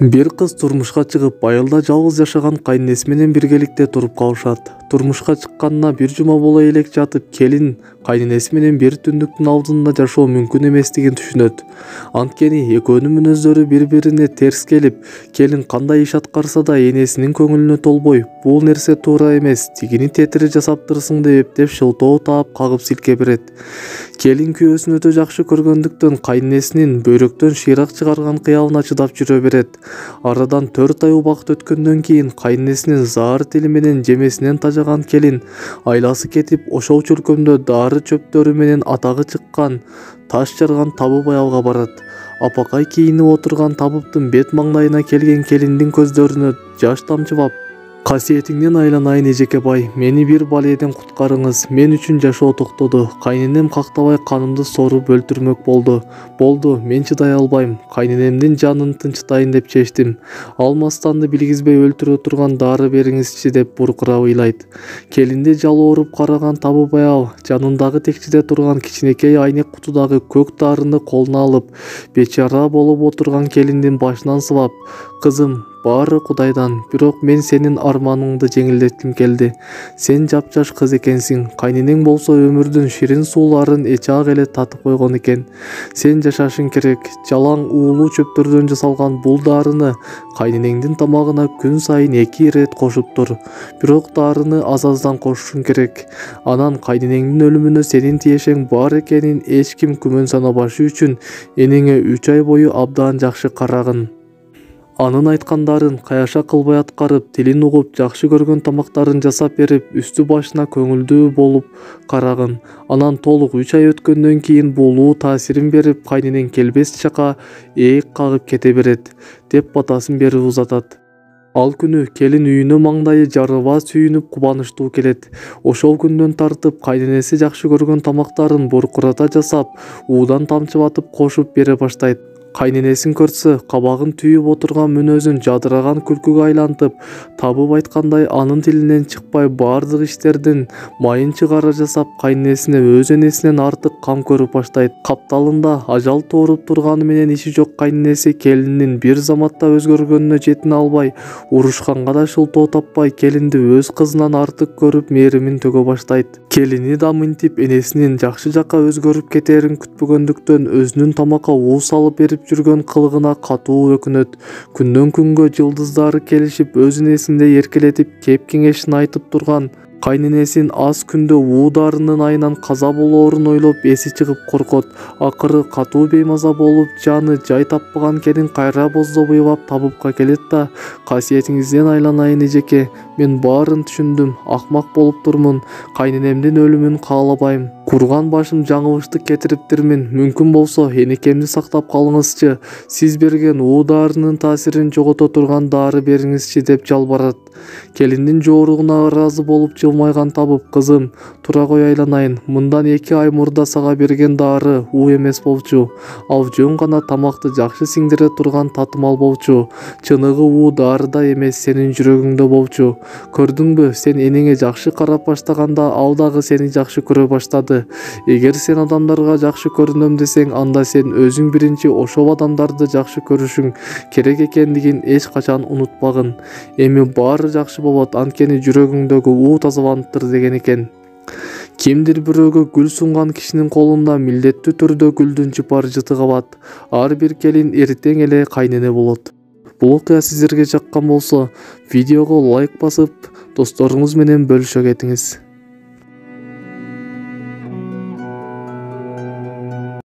Бир кыз турмушка чыгып, айылда жалгыз жашаган кайненеси менен биргеликте туруп калышат. Турмушка чыкканына бир жума боло элек жатып, келин кайненеси менен бир түндүктүн алдында жашоо мүмкүн эместигин түшүнөт. Анткени экөөнүн мүнөздөрү бири-бирине терс келип, келин кандай иш аткарса да энесинин көңүлүнө толбой, бул нерсе туура эмес, тигини тетири жасаптырсың деп эптеп шылтоо таап кагып силке берет. Келин күйөөсүн өтө жакшы көргөндүктөн кайненесинин бөйрөктөн шыйрак чыгарган кыялына чыдап жүрө берет. Арадан 4 ай убакыт өткөндөн кийин кайненесинин заар тили менен жемесинен тажаган келин айласы кетип, ошол чөлкөмдө дары чөптөрү менен атагы чыккан таш жарган табып аялга барат. Апакай кийинип отурган табыптын бет маңдайына келген келиндин көздөрүнө жаш тамчыбап: «Касиетиңден айланайын эжекебай, мени бир баледен куткарыңыз, мен үчүн жашоо токтоду. Кайненем кактабай канымды соруп өлтүрмөк болду, мен чыдай албайм. Кайненемдин жанын тынчытайын деп чечтим. Алмастанды билгизбей өлтүрө турган дары бериңизчи» деп буркурап ыйлайт. Келинди жалооруп караган табып аял жанындагы текчеде турган кичинекей айнек кутудагы көк дарыны колуна алып, бечара болуп отурган келиндин башынан сыбап: «Кызым, баары Кудайдан, бирок мен сенин арманыңды жеңилдетким келди. Сен жапжаш кыз экенсиң, кайненең болсо өмүрдүн ширин сууларын эчак эле татып койгон экен. Сен жашашың керек. Жалаң уулуу чөптөрдөн жасалган бул дарыны кайненеңдин тамагына күн сайын 2 ирет кошуп тур. Бирок дарыны аз-аздан кошушуң керек. Анан кайненеңдин өлүмүнө сенин тиешең бар экенин эч ким күмөн санабашы үчүн энеңе 3 ай бою абдан жакшы карагын. Анын айткандарын каяша кылбай аткарып, тилин угуп, жакшы көргөн тамактарын жасап берип, үстү башына көңүлдүү болуп карагын. Анан толук 3 ай өткөндөн кийин булуу таасирин берип, кайненең келбес чака ээк кагып кете берет, деп батасын берип узатат. Ал күнү келин үйүнө маңдайы жарыба сүйүнүп кубанычтуу келет. Ошол күндөн тартып кайненеси жакшы көргөн тамактарын буркурата жасап, уудан тамчыбатып кошуп бере баштайт. Кайненесин көрсө, кабагын түйүп отурган мүнөзүн жадыраган күлкүгө айлантып, табып айткандай анын тилинен чыкпай бардык иштердин майын чыгара жасап, кайненесине өз энесинен артык кам көрүп баштайт. Капталында ажал тооруп турганы менен иши жок кайненеси келинин бир заматта өзгөргөнүнө жетине албай, урушканга да шылтоо таппай, келинди өз кызынан артык көрүп мээримин төгө баштайт. Келини да мынтип энесинин жакшы жакка өзгөрүп кетерин күтпөгөндүктөн өзүнүн тамакка уу салып берип жүргөн кылыгына катуу өкүнөт. Күндөн күнгө жылдыздары келишип, өз энесинде эркелетип, кеп кеңешин айтып турган кайненесин аз күндө уу дарынын айынан каза болоорун ойлоп эси чыгып коркот. Акыры катуу беймаза болуп, жаны жай таппаган келин кайра боздоп ыйлап табыпка келет да: «Касиетиңизден айланайын эжеке, мен баарын түшүндүм, акмак болуп турмун, кайненемдин өлүмүн каалабайм. Курган башым жаңылыштык кетириптирмин. Мүмкүн болсо энекемди сактап калыңызчы, сиз берген уу дарынын таасирин жогото турган дары бериңизчи» деп жалбарат. Келиндин жооругуна ыраазы болуп жылмайган табып: «Кызым, тура кой айланайын, мындан 2 ай мурда сага берген дары уу эмес болчу. Ал жөн гана тамакты жакшы сиңдире турган татымал болчу. Чыныгы уу дарыда эмес, сенин жүрөгүңдө болчу. Көрдүңбү, сен энеңе жакшы карап баштаганда ал дагы сени жакшы көрө баштады. Эгер сен адамдарга жакшы көрүнөм десең, анда сен өзүң биринчи ошол адамдарды жакшы көрүшүң керек экендигин эч качан унутпагын. Эми баары жакшы болот, анткени жүрөгүңдөгү уу тазаланыптыр» деген экен. Кимдир бирөөгө гүл сунган кишинин колунда милдеттүү түрдө гүлдүн жыпар жыты калат. Ар бир келин эртең эле кайнене болот. Бул окуя сиздерге жаккан болсо, видеого лайк басып, досторуңуз менен бөлүшө кетиңиз.